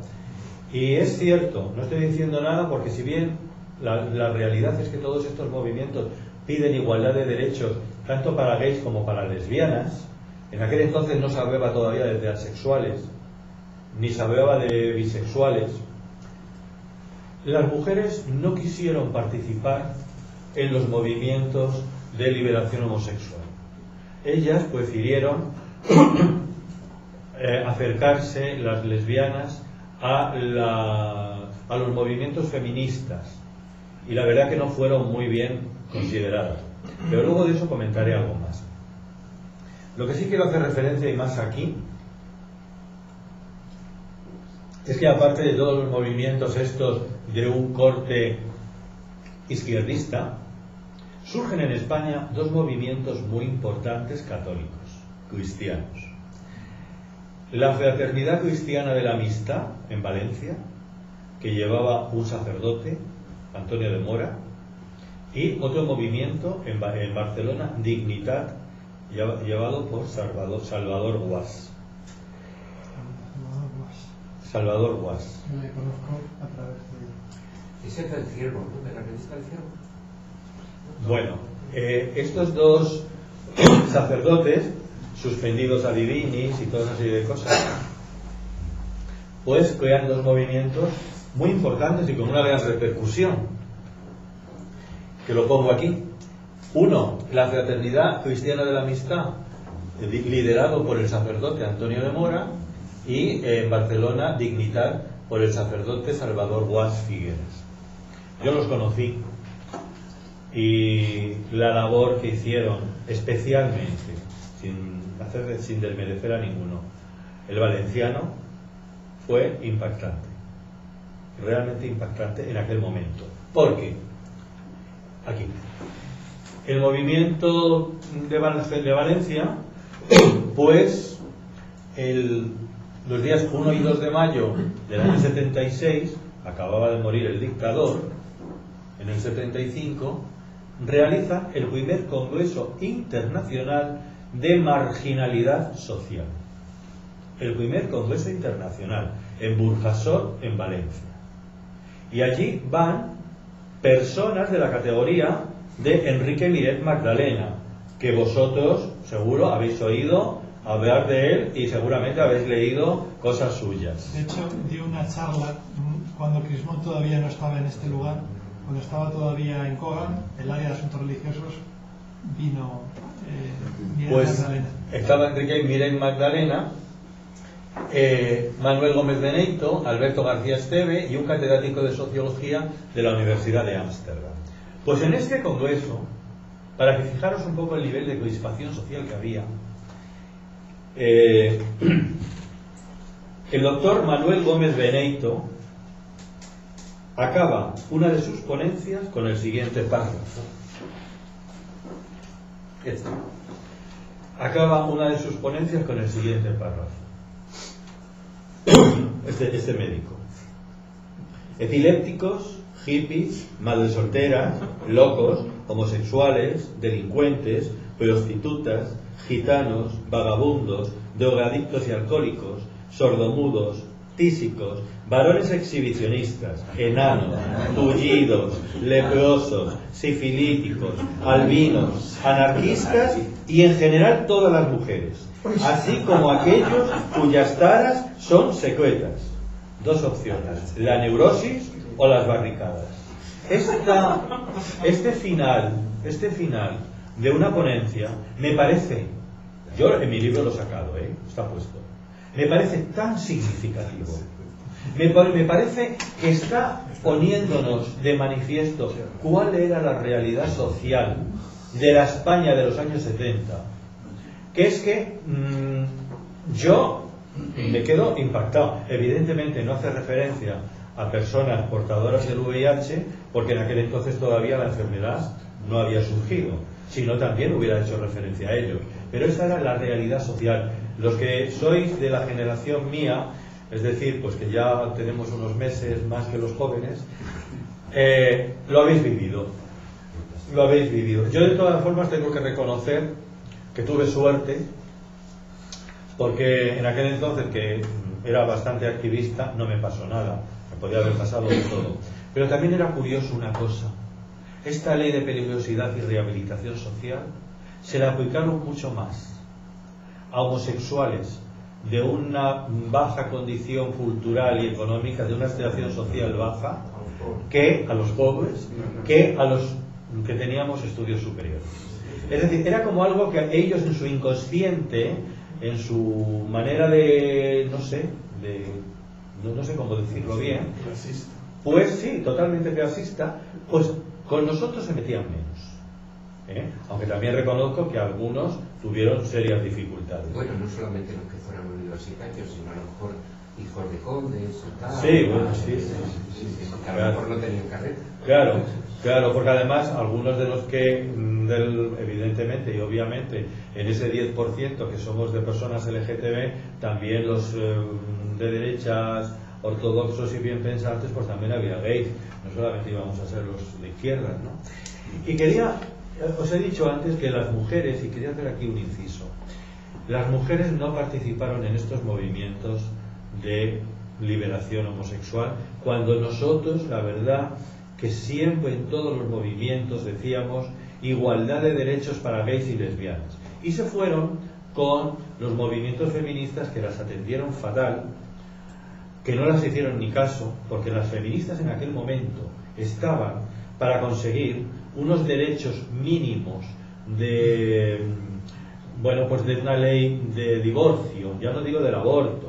Y es cierto, no estoy diciendo nada porque si bien la realidad es que todos estos movimientos piden igualdad de derechos, tanto para gays como para lesbianas, en aquel entonces no se hablaba todavía de asexuales, ni se hablaba de bisexuales, las mujeres no quisieron participar en los movimientos de liberación homosexual. Ellas prefirieron acercarse, las lesbianas, a los movimientos feministas, y la verdad que no fueron muy bien consideradas, pero luego de eso comentaré algo más. Lo que sí quiero hacer referencia, y más aquí, es que aparte de todos los movimientos estos de un corte izquierdista, surgen en España dos movimientos muy importantes católicos, cristianos. La Fraternidad Cristiana de la Amistad, en Valencia, que llevaba un sacerdote, Antonio de Mora, y otro movimiento en Barcelona, Dignitat, llevado por Salvador Guas. Salvador Guas. Le conozco a través de... Ese es del Ciervo, ¿no? De la revista del Ciervo. Bueno, estos dos sacerdotes, suspendidos a divinis y toda una serie de cosas, pues crean dos movimientos muy importantes y con una gran repercusión, que lo pongo aquí. Uno, la Fraternidad Cristiana de la Amistad, liderado por el sacerdote Antonio de Mora, y en Barcelona, Dignitat, por el sacerdote Salvador Guas Figueres. Yo los conocí, y la labor que hicieron, especialmente, sin desmerecer a ninguno, el valenciano, fue impactante, realmente impactante en aquel momento. Porque aquí el movimiento de Valencia, pues los días 1 y 2 de mayo del año 76, acababa de morir el dictador, en el 75, realiza el primer Congreso Internacional de Marginalidad Social. El primer Congreso Internacional, en Burjasot, en Valencia. Y allí van personas de la categoría de Enrique Miret Magdalena, que vosotros seguro habéis oído hablar de él y seguramente habéis leído cosas suyas. De hecho, dio una charla cuando Crismón todavía no estaba en este lugar, cuando estaba todavía en Cogan, el área de asuntos religiosos, vino Miret pues Magdalena. Estaba Enrique Miret Magdalena, Manuel Gómez Beneito, Alberto García Esteve y un catedrático de Sociología de la Universidad de Ámsterdam. Pues en este congreso, para que fijaros un poco el nivel de crispación social que había, el doctor Manuel Gómez Beneito acaba una de sus ponencias con el siguiente párrafo. Acaba una de sus ponencias con el siguiente párrafo. Este médico: epilépticos, hippies, madres solteras, locos, homosexuales, delincuentes, prostitutas, gitanos, vagabundos, drogadictos y alcohólicos, sordomudos, tísicos, varones exhibicionistas, enanos, tullidos, leprosos, sifilíticos, albinos, anarquistas y en general todas las mujeres, así como aquellos cuyas taras son secretas. Dos opciones: la neurosis o las barricadas. Este final de una ponencia me parece, yo en mi libro lo he sacado, está puesto, me parece tan significativo, me parece que está poniéndonos de manifiesto cuál era la realidad social de la España de los años 70, que es que yo me quedo impactado. Evidentemente no hace referencia a personas portadoras del VIH, porque en aquel entonces todavía la enfermedad no había surgido, sino también hubiera hecho referencia a ellos. Pero esa era la realidad social. Los que sois de la generación mía, es decir, pues que ya tenemos unos meses más que los jóvenes, lo habéis vivido. Lo habéis vivido. Yo de todas formas tengo que reconocer que tuve suerte, porque en aquel entonces, que era bastante activista, no me pasó nada. Me podía haber pasado de todo. Pero también era curioso una cosa. Esta ley de peligrosidad y rehabilitación social se la aplicaron mucho más a homosexuales de una baja condición cultural y económica, de una extracción social baja, que a los pobres, que a los que teníamos estudios superiores. Es decir, era como algo que ellos en su inconsciente, en su manera de, no sé cómo decirlo bien, pues sí, totalmente clasista, pues con nosotros se metían menos. Aunque también reconozco que algunos tuvieron serias dificultades. Bueno, no solamente los que fueran universitarios, sino a lo mejor hijos de condes o tal. Sí, bueno, sí. Que a lo mejor no tenían carrera. Claro, porque además algunos de los que, evidentemente y obviamente, en ese 10% que somos de personas LGTB, también los de derechas, ortodoxos y bien pensantes, pues también había gays. No solamente íbamos a ser los de izquierda, ¿no? Y os he dicho antes que las mujeres, y quería hacer aquí un inciso, las mujeres no participaron en estos movimientos de liberación homosexual, cuando nosotros, la verdad, que siempre en todos los movimientos decíamos igualdad de derechos para gays y lesbianas. Y se fueron con los movimientos feministas, que las atendieron fatal, que no las hicieron ni caso, porque las feministas en aquel momento estaban para conseguir unos derechos mínimos de, bueno, pues de una ley de divorcio, ya no digo del aborto,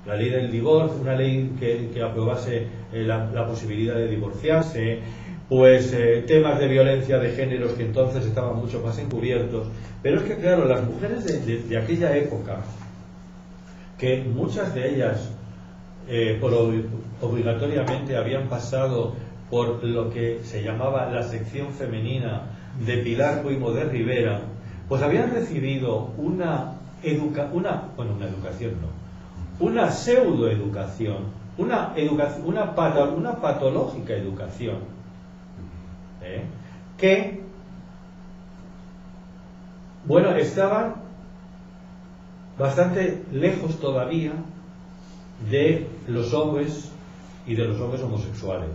la ley del divorcio, una ley que aprobase la posibilidad de divorciarse, pues temas de violencia de géneros que entonces estaban mucho más encubiertos. Pero es que claro, las mujeres de aquella época, que muchas de ellas obligatoriamente habían pasado por lo que se llamaba la sección femenina de Pilar Cuimo de Rivera, pues habían recibido una pseudoeducación, una patológica educación, que, bueno, estaban bastante lejos todavía de los hombres y de los hombres homosexuales.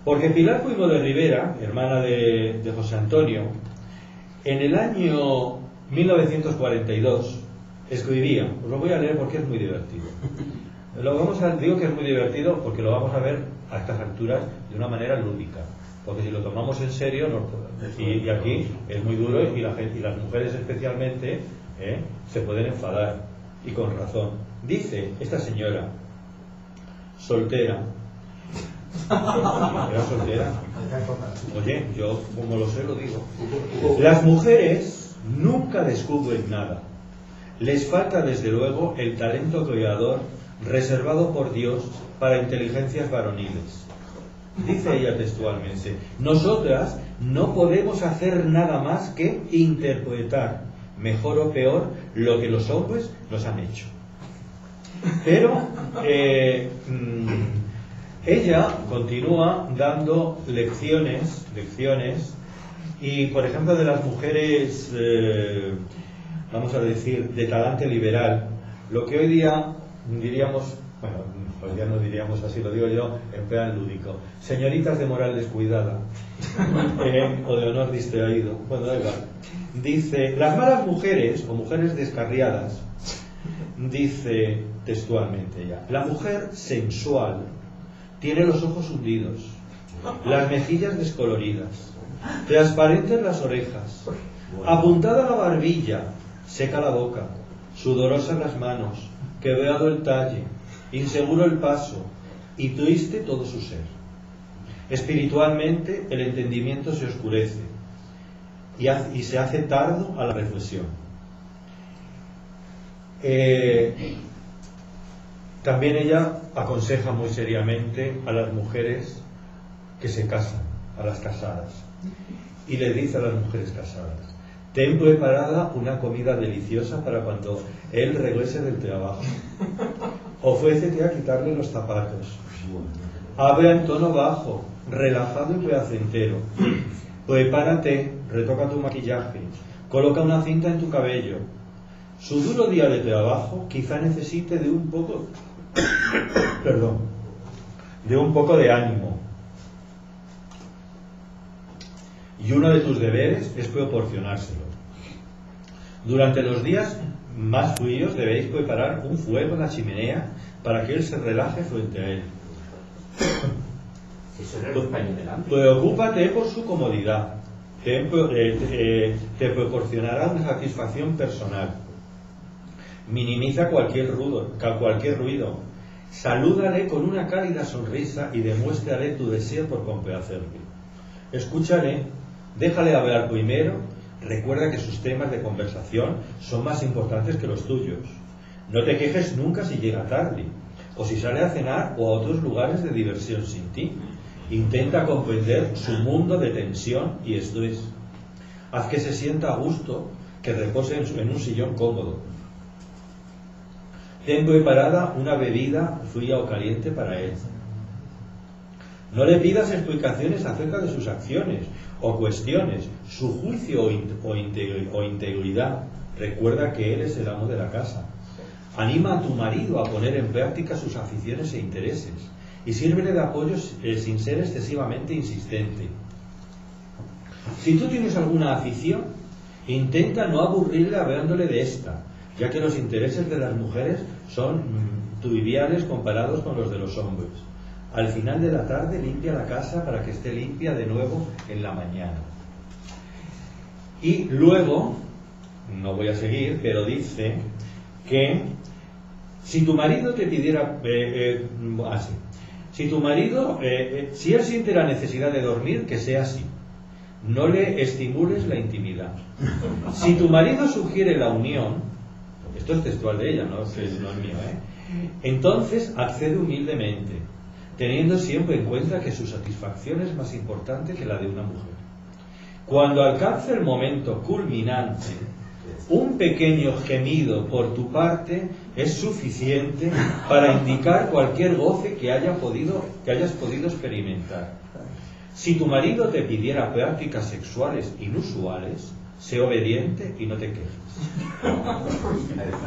Porque Pilar Cuimo de Rivera, hermana de José Antonio, en el año 1942 escribía, os lo voy a leer porque es muy divertido. Digo que es muy divertido porque lo vamos a ver a estas alturas de una manera lúdica, porque si lo tomamos en serio y aquí es muy duro, y las mujeres especialmente se pueden enfadar, y con razón. Dice esta señora, soltera, era soltera, oye, yo como lo sé lo digo, las mujeres nunca descubren nada, les falta desde luego el talento creador reservado por Dios para inteligencias varoniles. Dice ella textualmente, nosotras no podemos hacer nada más que interpretar, mejor o peor, lo que los hombres nos han hecho. Pero ella continúa dando lecciones, y por ejemplo de las mujeres, vamos a decir, de talante liberal, lo que hoy día diríamos, bueno, hoy día no diríamos así, lo digo yo en plan lúdico, señoritas de moral descuidada, o de honor distraído, bueno, da igual. Dice, las malas mujeres, o mujeres descarriadas, dice textualmente ella, la mujer sensual tiene los ojos hundidos, las mejillas descoloridas, transparentes las orejas, apuntada la barbilla, seca la boca, sudorosas las manos, quebrado el talle, inseguro el paso y triste todo su ser. Espiritualmente el entendimiento se oscurece y se hace tardo a la reflexión. También ella aconseja muy seriamente a las mujeres que se casan, a las casadas. y le dice a las mujeres casadas: ten preparada una comida deliciosa para cuando él regrese del trabajo. Ofrécete a quitarle los zapatos. Habla en tono bajo, relajado y placentero. Prepárate, retoca tu maquillaje, coloca una cinta en tu cabello. Su duro día de trabajo quizá necesite de un poco de un poco de ánimo. Y uno de tus deberes es proporcionárselo. Durante los días más fríos debéis preparar un fuego en la chimenea para que él se relaje frente a él. Eso era el paño delante. Preocúpate por su comodidad. Te proporcionará una satisfacción personal. Minimiza cualquier ruido. Salúdale con una cálida sonrisa y demuéstrale tu deseo por complacerle. Escúchale, déjale hablar primero. Recuerda que sus temas de conversación son más importantes que los tuyos. No te quejes nunca si llega tarde, o si sale a cenar o a otros lugares de diversión sin ti. Intenta comprender su mundo de tensión y estrés. Haz que se sienta a gusto, que repose en un sillón cómodo. Ten preparada una bebida fría o caliente para él. No le pidas explicaciones acerca de sus acciones o cuestiones, su juicio o integridad. Recuerda que él es el amo de la casa. Anima a tu marido a poner en práctica sus aficiones e intereses y sírvele de apoyo sin ser excesivamente insistente. Si tú tienes alguna afición, intenta no aburrirle hablándole de esta, ya que los intereses de las mujeres son triviales comparados con los de los hombres. Al final de la tarde limpia la casa para que esté limpia de nuevo en la mañana. Y luego, no voy a seguir, pero dice que si tu marido te pidiera si él siente la necesidad de dormir, que sea así. No le estimules la intimidad. Si tu marido sugiere la unión, esto es textual de ella, no es mío, entonces accede humildemente, teniendo siempre en cuenta que su satisfacción es más importante que la de una mujer. Cuando alcance el momento culminante, un pequeño gemido por tu parte es suficiente para indicar cualquier goce que hayas podido experimentar. Si tu marido te pidiera prácticas sexuales inusuales, sé obediente y no te quejes.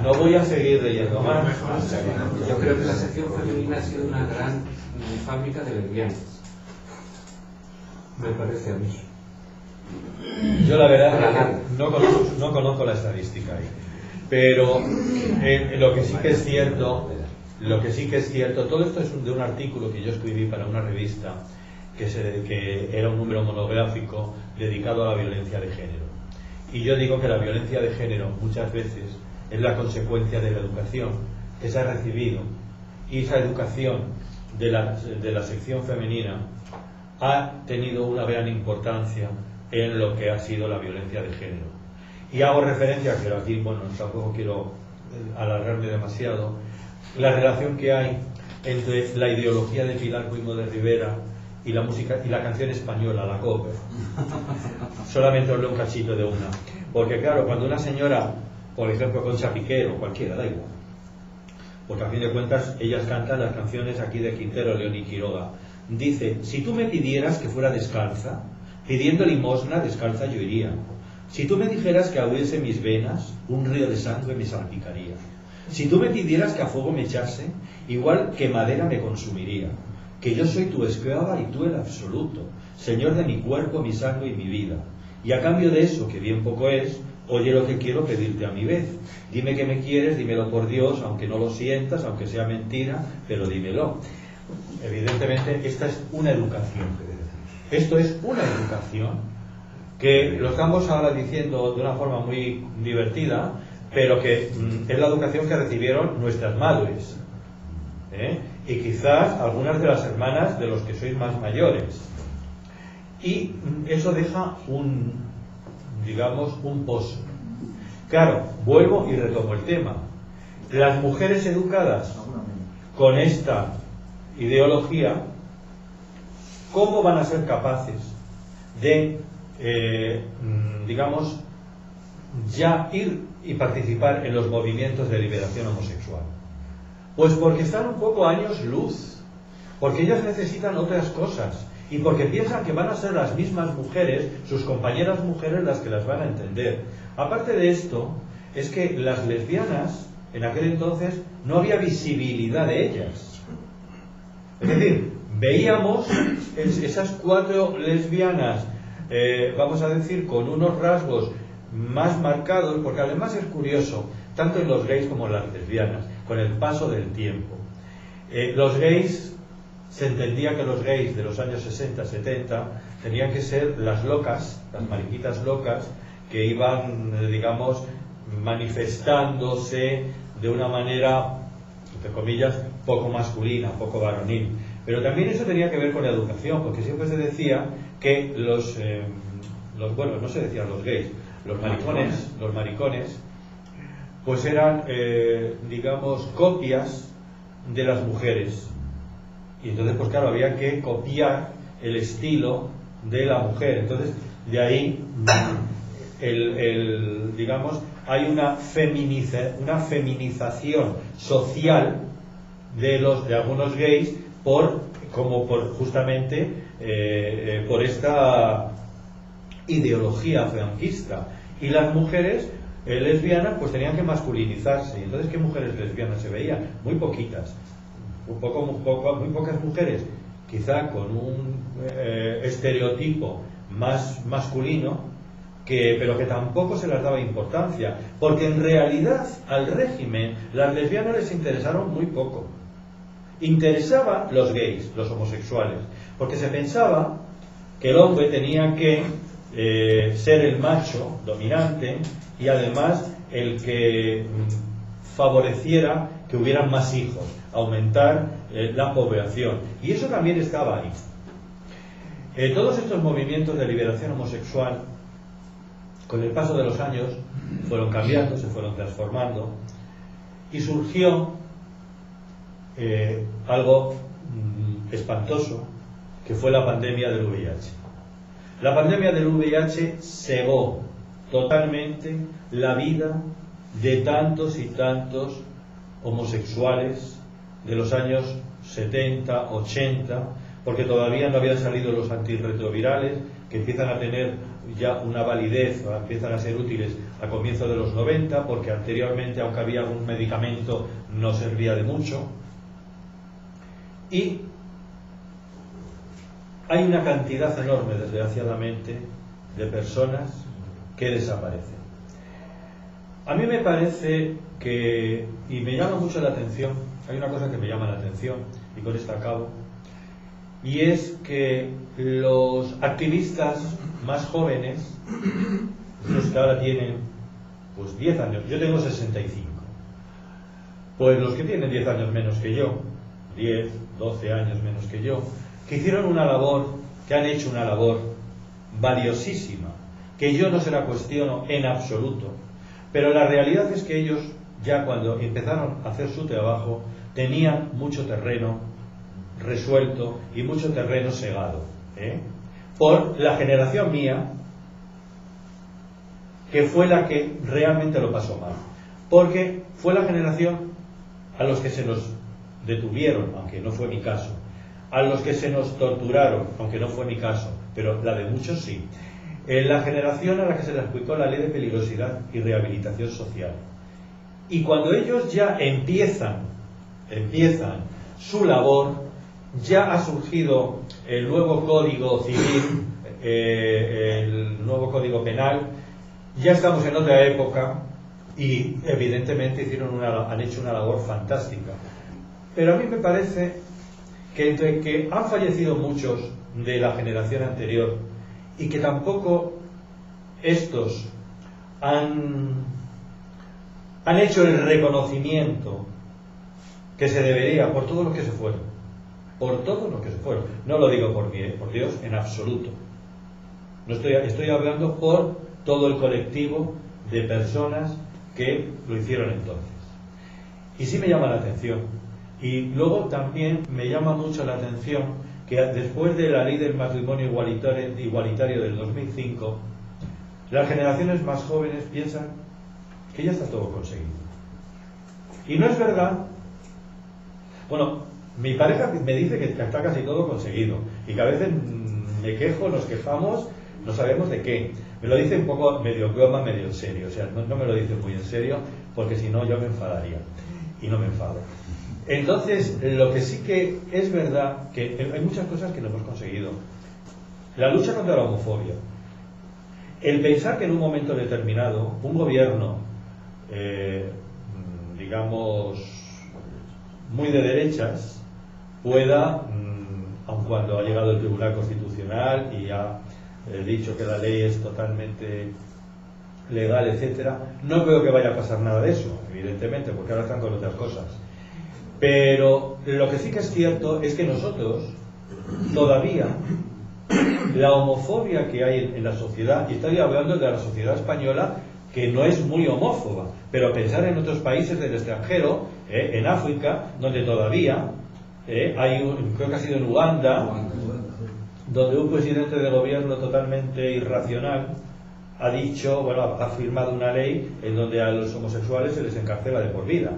No voy a seguir leyendo más. Yo creo que la sección femenina ha sido una gran fábrica de lesbianas. Me parece a mí. Yo la verdad no conozco la estadística ahí, pero lo que sí que es cierto, todo esto es de un artículo que yo escribí para una revista que era un número monográfico dedicado a la violencia de género. Y yo digo que la violencia de género muchas veces es la consecuencia de la educación que se ha recibido, y esa educación de la sección femenina ha tenido una gran importancia en lo que ha sido la violencia de género. Y hago referencia, pero aquí, tampoco quiero alargarme demasiado, la relación que hay entre la ideología de Pilar Primo de Rivera y la música y la canción española, la cover. Solamente os leo un cachito de una. Porque claro, cuando una señora, por ejemplo Concha Piquero, cualquiera, da igual, porque a fin de cuentas ellas cantan las canciones aquí de Quintero, León y Quiroga, dice: si tú me pidieras que fuera descalza, pidiendo limosna descalza yo iría. Si tú me dijeras que abriese mis venas, un río de sangre me salpicaría. Si tú me pidieras que a fuego me echase, igual que madera me consumiría. Que yo soy tu esclava y tú el absoluto, señor de mi cuerpo, mi sangre y mi vida. Y a cambio de eso, que bien poco es, oye lo que quiero pedirte a mi vez. Dime que me quieres, dímelo por Dios, aunque no lo sientas, aunque sea mentira, pero dímelo. Evidentemente, esta es una educación. Esto es una educación que lo estamos ahora diciendo de una forma muy divertida, pero que es la educación que recibieron nuestras madres, y quizás algunas de las hermanas de los que sois más mayores. Y eso deja un pozo. Claro, vuelvo y retomo el tema. Las mujeres educadas con esta ideología, ¿cómo van a ser capaces de digamos, ya ir y participar en los movimientos de liberación homosexual? Pues porque están un poco a años luz, porque ellas necesitan otras cosas y porque piensan que van a ser las mismas mujeres, sus compañeras mujeres, las que las van a entender. Aparte de esto, es que las lesbianas, en aquel entonces, no había visibilidad de ellas. Es decir, veíamos esas 4 lesbianas, vamos a decir, con unos rasgos más marcados, porque además es curioso, tanto en los gays como en las lesbianas, con el paso del tiempo. Los gays, se entendía que los gays de los años 60, 70, tenían que ser las locas, las mariquitas locas, que iban, digamos, manifestándose de una manera, entre comillas, poco masculina, poco varonil. Pero también eso tenía que ver con la educación, porque siempre se decía que bueno, no se decían los gays, los maricones, pues eran, digamos, copias de las mujeres. Y entonces, pues claro, había que copiar el estilo de la mujer. Entonces, de ahí, digamos, hay una feminización social de algunos gays justamente por esta ideología franquista. Y las mujeres lesbianas pues tenían que masculinizarse. Y entonces, ¿qué mujeres lesbianas se veían? Muy poquitas. Muy pocas mujeres, quizá con un estereotipo más masculino, pero que tampoco se les daba importancia, porque en realidad al régimen las lesbianas les interesaron muy poco. Interesaban los gays, los homosexuales, porque se pensaba que el hombre tenía que ser el macho dominante y además el que favoreciera que hubieran más hijos, aumentar la población. Y eso también estaba ahí. Todos estos movimientos de liberación homosexual, con el paso de los años, fueron cambiando, se fueron transformando, y surgió algo espantoso, que fue la pandemia del VIH. La pandemia del VIH cegó totalmente la vida de tantos y tantos homosexuales de los años 70, 80, porque todavía no habían salido los antirretrovirales, que empiezan a tener ya una validez, empiezan a ser útiles a comienzos de los 90, porque anteriormente, aunque había algún medicamento, no servía de mucho. Y hay una cantidad enorme, desgraciadamente, de personas que desaparecen. A mí me parece que, y me llama mucho la atención, hay una cosa que me llama la atención, y con esto acabo, y es que los activistas más jóvenes, los que ahora tienen pues 10 años, yo tengo 65, pues los que tienen 10 años menos que yo, 10, 12 años menos que yo, que hicieron una labor, que han hecho una labor valiosísima, que yo no se la cuestiono en absoluto, pero la realidad es que ellos, ya cuando empezaron a hacer su trabajo, tenían mucho terreno resuelto y mucho terreno segado, por la generación mía, que fue la que realmente lo pasó mal, porque fue la generación a los que se nos detuvieron, aunque no fue mi caso, a los que se nos torturaron, aunque no fue mi caso, pero la de muchos sí, la generación a la que se les aplicó la ley de peligrosidad y rehabilitación social. Y cuando ellos ya empiezan su labor, ya ha surgido el nuevo Código Civil, el nuevo Código Penal, ya estamos en otra época y evidentemente han hecho una labor fantástica. Pero a mí me parece que entre que han fallecido muchos de la generación anterior y que tampoco estos han hecho el reconocimiento que se debería por todos los que se fueron, no lo digo por mí, por Dios, en absoluto, no estoy hablando por todo el colectivo de personas que lo hicieron entonces. Y sí me llama la atención. Y luego también me llama mucho la atención que después de la ley del matrimonio igualitario del 2005, las generaciones más jóvenes piensan que ya está todo conseguido. Y no es verdad. Bueno, mi pareja me dice que está casi todo conseguido y que a veces me quejo, nos quejamos, no sabemos de qué. Me lo dice un poco medio broma, medio en serio. O sea, no me lo dice muy en serio, porque si no yo me enfadaría. Y no me enfado. Entonces, lo que sí que es verdad, que hay muchas cosas que no hemos conseguido. La lucha contra la homofobia. El pensar que en un momento determinado un gobierno, digamos, muy de derechas, pueda, aun cuando ha llegado el Tribunal Constitucional y ha dicho que la ley es totalmente legal, etcétera, no creo que vaya a pasar nada de eso, evidentemente, porque ahora están con otras cosas. Pero lo que sí que es cierto es que nosotros todavía la homofobia que hay en la sociedad, y estoy hablando de la sociedad española, que no es muy homófoba, pero pensar en otros países del extranjero, en África, donde todavía hay creo que ha sido en Uganda, donde un presidente de gobierno totalmente irracional ha dicho, bueno, ha firmado una ley en donde a los homosexuales se les encarcela de por vida.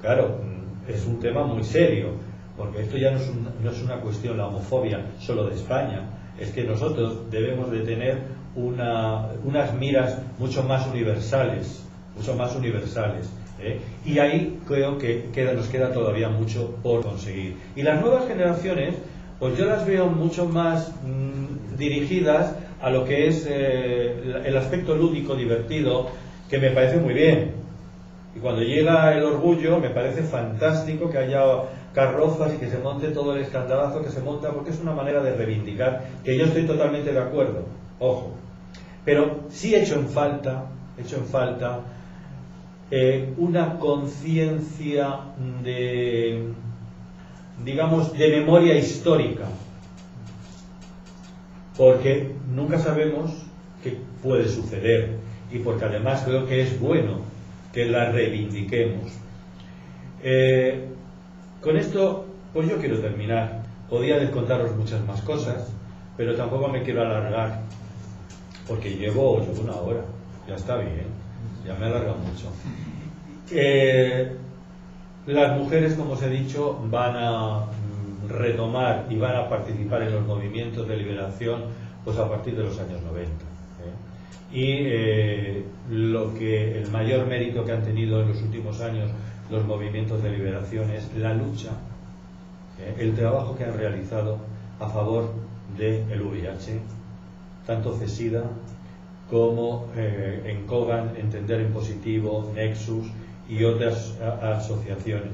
Claro, es un tema muy serio, porque esto ya no es una cuestión, la homofobia, solo de España. Es que nosotros debemos de tener unas miras mucho más universales, y ahí creo que nos queda todavía mucho por conseguir. Y las nuevas generaciones, pues yo las veo mucho más dirigidas a lo que es el aspecto lúdico, divertido, que me parece muy bien. Y cuando llega el orgullo, me parece fantástico que haya carrozas y que se monte todo el escandalazo que se monta, porque es una manera de reivindicar, que yo estoy totalmente de acuerdo, ojo. Pero sí he hecho en falta una conciencia de, digamos, de memoria histórica, porque nunca sabemos qué puede suceder, y porque además creo que es bueno que la reivindiquemos. Con esto, pues yo quiero terminar. Podría contaros muchas más cosas, pero tampoco me quiero alargar, porque llevo una hora, ya está bien, ya me he alargado mucho. Las mujeres, como os he dicho, van a retomar y van a participar en los movimientos de liberación pues a partir de los años 90. Y el mayor mérito que han tenido en los últimos años los movimientos de liberación es la lucha, el trabajo que han realizado a favor del VIH, tanto CESIDA como en COGAN, Entender en Positivo, Nexus y otras asociaciones.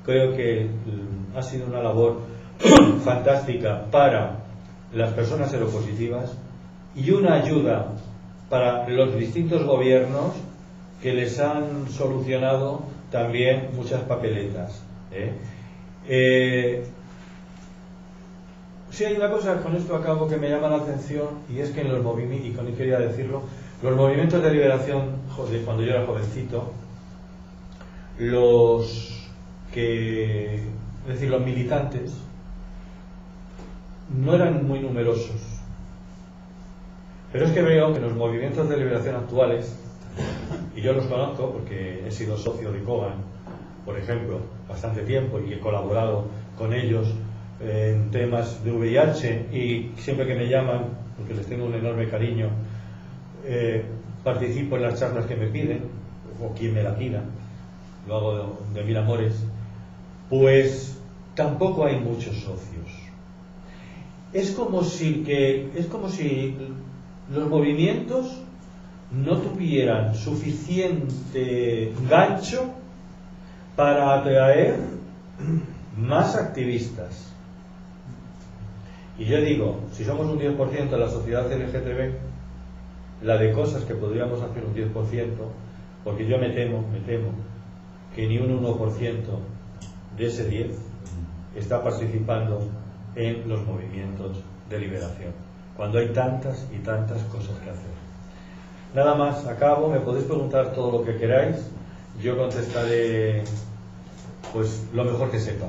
Creo que ha sido una labor fantástica para las personas seropositivas y una ayuda para los distintos gobiernos que les han solucionado también muchas papeletas. Sí, hay una cosa, con esto acabo, que me llama la atención, y es que en los movimientos, y con esto quería decirlo, los movimientos de liberación, cuando yo era jovencito, los militantes no eran muy numerosos. Pero es que veo que los movimientos de liberación actuales, y yo los conozco porque he sido socio de COGAN, por ejemplo, bastante tiempo, y he colaborado con ellos en temas de VIH, y siempre que me llaman, porque les tengo un enorme cariño, participo en las charlas que me piden, o quien me la pida, lo hago de mil amores. Pues tampoco hay muchos socios. Es como si los movimientos no tuvieran suficiente gancho para atraer más activistas. Y yo digo, si somos un 10% de la sociedad LGTB, la de cosas que podríamos hacer un 10%, porque yo me temo que ni un 1% de ese 10 está participando en los movimientos de liberación, cuando hay tantas y tantas cosas que hacer. Nada más, acabo. Me podéis preguntar todo lo que queráis, yo contestaré pues lo mejor que sepa.